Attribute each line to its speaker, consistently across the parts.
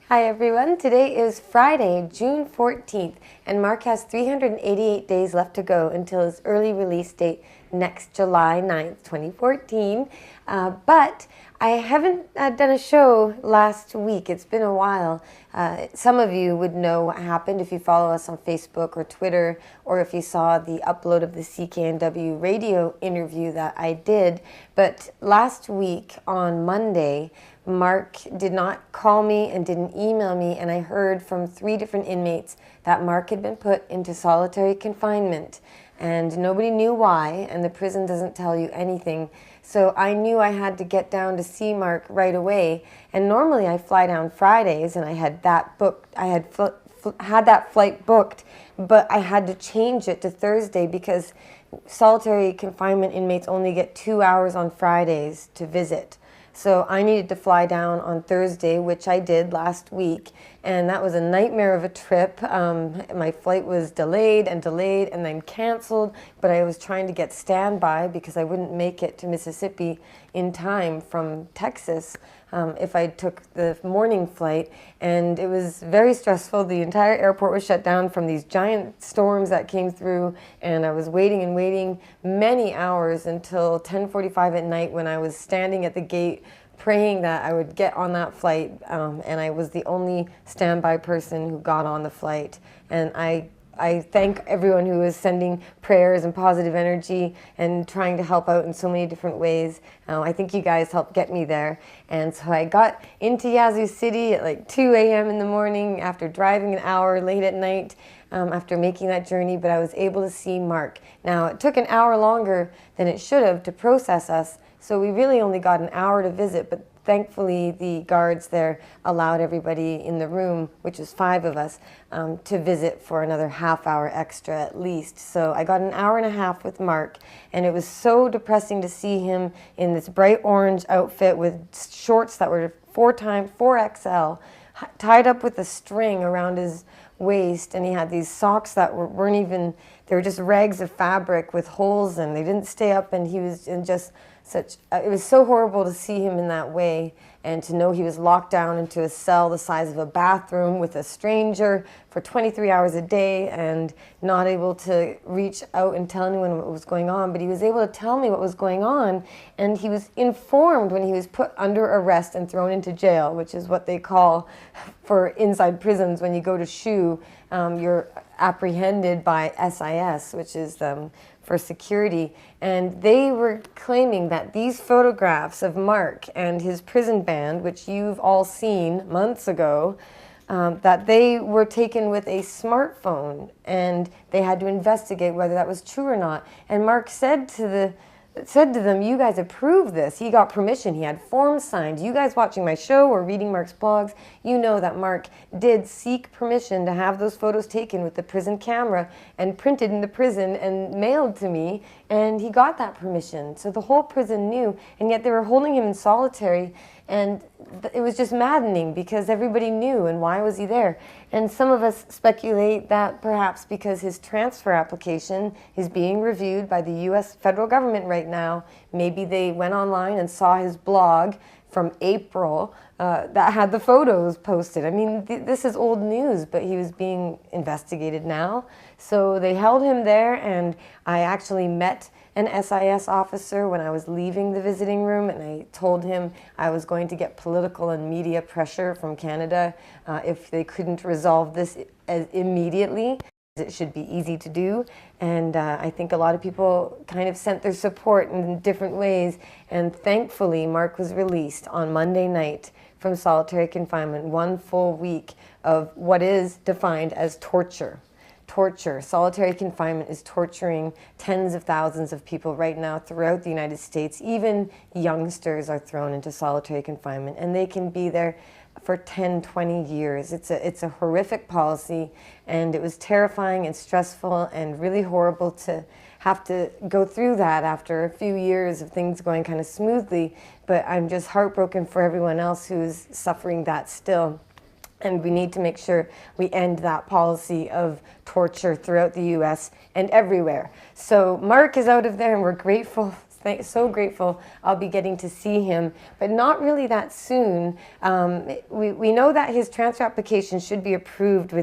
Speaker 1: Hi everyone, today is Friday, June 14th, and Marc has 388 days left to go until his early release date next July 9th, 2014. But I haven't done a show last week. It's been a while. Some of you would know what happened if you follow us on Facebook or Twitter, or if you saw the upload of the CKNW radio interview that I did. But last week on Monday, Marc did not call me and didn't email me, and I heard from 3 different inmates that Marc had been put into solitary confinement, and nobody knew why, and the prison doesn't tell you anything. So I knew I had to get down to see Marc right away, and normally I fly down Fridays, and I had that booked. I had that flight booked, but I had to change it to Thursday because solitary confinement inmates only get 2 hours on Fridays to visit. So I needed to fly down on Thursday, which I did last week, and that was a nightmare of a trip. My flight was delayed and then canceled, but I was trying to get standby because I wouldn't make it to Mississippi in time from Texas if I took the morning flight, and it was very stressful. The entire airport was shut down from these giant storms that came through, and I was waiting and waiting many hours until 10:45 at night when I was standing at the gate praying that I would get on that flight, and I was the only standby person who got on the flight. And I thank everyone who is sending prayers and positive energy and trying to help out in so many different ways. I think you guys helped get me there. And so I got into Yazoo City at like 2 a.m. in the morning after driving an hour late at night after making that journey, but I was able to see Marc. Now, it took an hour longer than it should have to process us, so we really only got an hour to visit, but thankfully the guards there allowed everybody in the room, which is 5 of us, to visit for another half hour extra at least. So I got an hour and a half with Marc, and it was so depressing to see him in this bright orange outfit with shorts that were 4XL, tied up with a string around his waist, and he had these socks that weren't even, they were just rags of fabric with holes, and they didn't stay up, and he was in just such, it was so horrible to see him in that way, and to know he was locked down into a cell the size of a bathroom with a stranger for 23 hours a day and not able to reach out and tell anyone what was going on. But he was able to tell me what was going on, and he was informed when he was put under arrest and thrown into jail, which is what they call for inside prisons when you go to SHU, you're apprehended by SIS, which is for security, and they were claiming that these photographs of Marc and his prison band, which you've all seen months ago, that they were taken with a smartphone, and they had to investigate whether that was true or not. And Marc said to them, you guys approved this. He got permission. He had forms signed. You guys watching my show or reading Marc's blogs, you know that Marc did seek permission to have those photos taken with the prison camera and printed in the prison and mailed to me, and he got that permission. So the whole prison knew, and yet they were holding him in solitary, and it was just maddening because everybody knew, and why was he there? And some of us speculate that perhaps because his transfer application is being reviewed by the U.S. federal government right now, maybe they went online and saw his blog from April that had the photos posted. I mean, this is old news, but he was being investigated now. So they held him there, and I actually met an SIS officer when I was leaving the visiting room, and I told him I was going to get political and media pressure from Canada if they couldn't resolve this immediately. It should be easy to do, and I think a lot of people kind of sent their support in different ways, and thankfully Marc was released on Monday night from solitary confinement, 1 full week of what is defined as torture. Torture. Solitary confinement is torturing tens of thousands of people right now throughout the United States. Even youngsters are thrown into solitary confinement, and they can be there for 10, 20 years. It's a horrific policy, and it was terrifying and stressful and really horrible to have to go through that after a few years of things going kind of smoothly. But I'm just heartbroken for everyone else who's suffering that still. And we need to make sure we end that policy of torture throughout the U.S. and everywhere. So Marc is out of there, and we're grateful so grateful I'll be getting to see him, but not really that soon. We know that his transfer application should be approved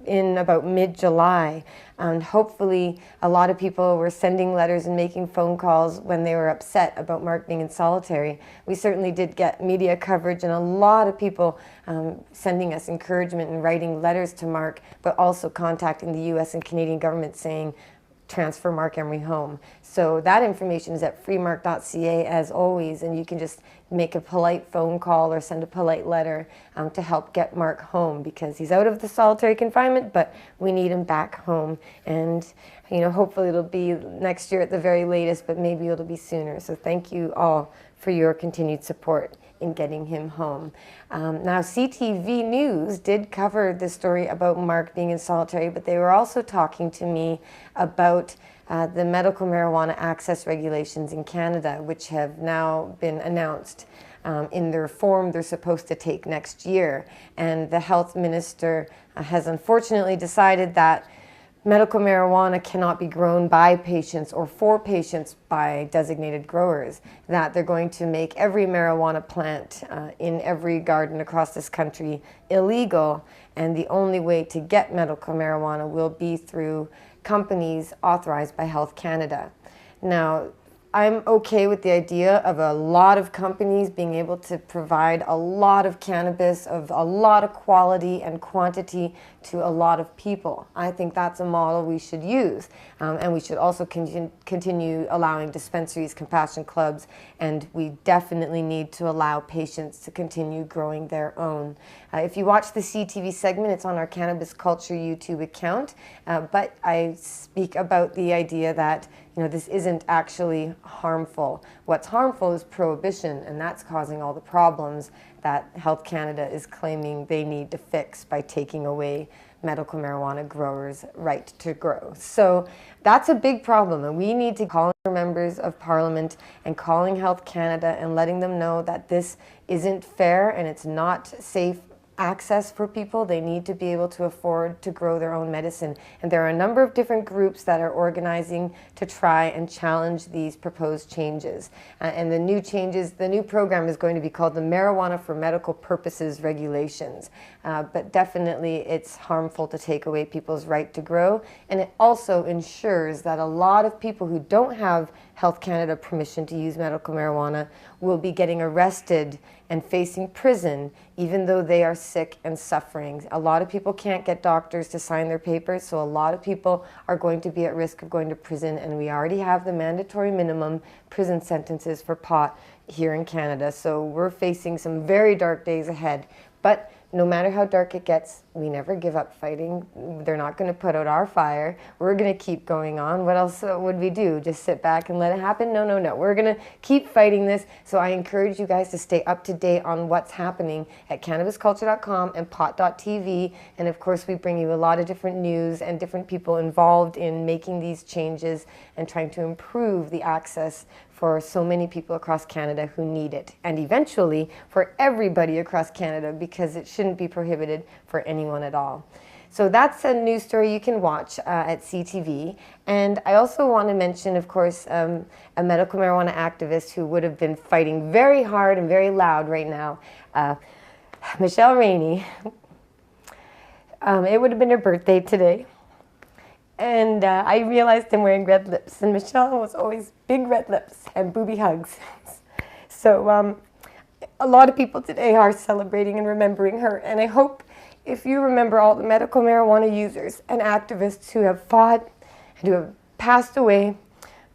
Speaker 1: in about mid-July. And hopefully a lot of people were sending letters and making phone calls when they were upset about Marc being in solitary. We certainly did get media coverage and a lot of people sending us encouragement and writing letters to Marc, but also contacting the US and Canadian government saying, transfer Marc Emery home. So that information is at freemarc.ca as always, and you can just make a polite phone call or send a polite letter to help get Marc home, because he's out of the solitary confinement, but we need him back home. And hopefully it'll be next year at the very latest, but maybe it'll be sooner. So thank you all for your continued support in getting him home. Now, CTV News did cover the story about Marc being in solitary, but they were also talking to me about the medical marijuana access regulations in Canada, which have now been announced in their form they're supposed to take next year. And the health minister has unfortunately decided that medical marijuana cannot be grown by patients or for patients by designated growers, that they're going to make every marijuana plant in every garden across this country illegal, and the only way to get medical marijuana will be through companies authorized by Health Canada. Now, I'm okay with the idea of a lot of companies being able to provide a lot of cannabis of a lot of quality and quantity to a lot of people. I think that's a model we should use. And we should also continue allowing dispensaries, compassion clubs, and we definitely need to allow patients to continue growing their own. If you watch the CTV segment, it's on our Cannabis Culture YouTube account, but I speak about the idea that this isn't actually harmful. What's harmful is prohibition, and that's causing all the problems that Health Canada is claiming they need to fix by taking away medical marijuana growers' right to grow. So that's a big problem, and we need to call our members of Parliament and calling Health Canada and letting them know that this isn't fair and it's not safe access for people. They need to be able to afford to grow their own medicine. And there are a number of different groups that are organizing to try and challenge these proposed changes. And the new program is going to be called the Marijuana for Medical Purposes Regulations. But definitely it's harmful to take away people's right to grow. And it also ensures that a lot of people who don't have Health Canada permission to use medical marijuana will be getting arrested and facing prison, even though they are sick and suffering. A lot of people can't get doctors to sign their papers, so a lot of people are going to be at risk of going to prison, and we already have the mandatory minimum prison sentences for pot here in Canada, so we're facing some very dark days ahead. But no matter how dark it gets, we never give up fighting. They're not going to put out our fire. We're going to keep going on. What else would we do? Just sit back and let it happen? No, no, no. We're going to keep fighting this. So I encourage you guys to stay up to date on what's happening at cannabisculture.com and pot.tv. And of course, we bring you a lot of different news and different people involved in making these changes and trying to improve the access for so many people across Canada who need it, and eventually for everybody across Canada, because it shouldn't be prohibited for anyone at all. So that's a news story you can watch at CTV. And I also want to mention, of course, a medical marijuana activist who would have been fighting very hard and very loud right now, Michelle Rainey. It would have been her birthday today. And I realized I'm wearing red lips, and Michelle was always big red lips and booby hugs. So a lot of people today are celebrating and remembering her, and I hope if you remember all the medical marijuana users and activists who have fought and who have passed away,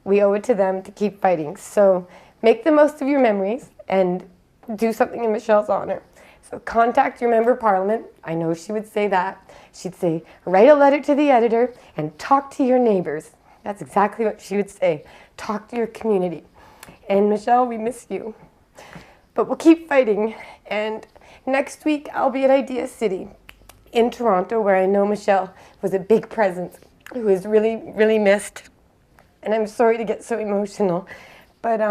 Speaker 1: we owe it to them to keep fighting. So make the most of your memories and do something in Michelle's honor. So contact your member of Parliament. I know she would say that. She'd say, write a letter to the editor and talk to your neighbors. That's exactly what she would say. Talk to your community. And Michelle, we miss you. But we'll keep fighting. And next week, I'll be at Idea City in Toronto, where I know Michelle was a big presence, who is really, really missed. And I'm sorry to get so emotional, but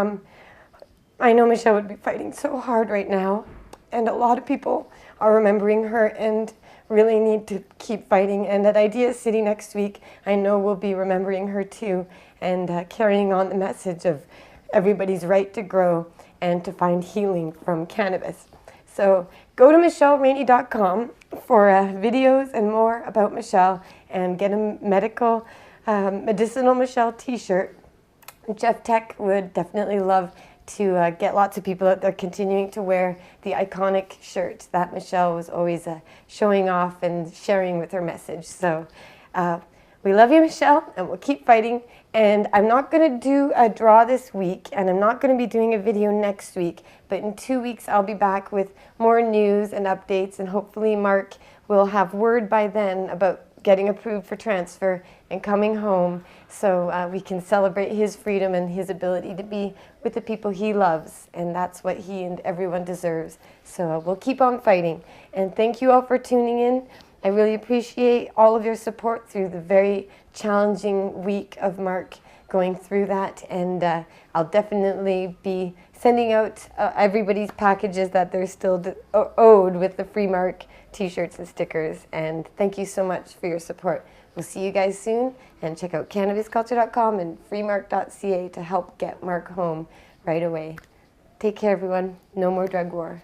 Speaker 1: I know Michelle would be fighting so hard right now. And a lot of people are remembering her and really need to keep fighting. And at Idea City next week, I know we'll be remembering her too, and carrying on the message of everybody's right to grow and to find healing from cannabis. So go to michelleraney.com for videos and more about Michelle, and get a medicinal Michelle t-shirt. Jeff Tech would definitely love to get lots of people out there continuing to wear the iconic shirt that Michelle was always showing off and sharing with her message. So we love you, Michelle, and we'll keep fighting. And I'm not going to do a draw this week, and I'm not going to be doing a video next week, but in 2 weeks I'll be back with more news and updates, and hopefully Marc will have word by then about getting approved for transfer and coming home, so we can celebrate his freedom and his ability to be with the people he loves, and that's what he and everyone deserves. So we'll keep on fighting, and thank you all for tuning in. I really appreciate all of your support through the very challenging week of Marc going through that, and I'll definitely be sending out everybody's packages that they're still owed with the free Marc t-shirts and stickers. And thank you so much for your support. We'll see you guys soon, and check out cannabisculture.com and freemarc.ca to help get Marc home right away. Take care, everyone. No more drug war.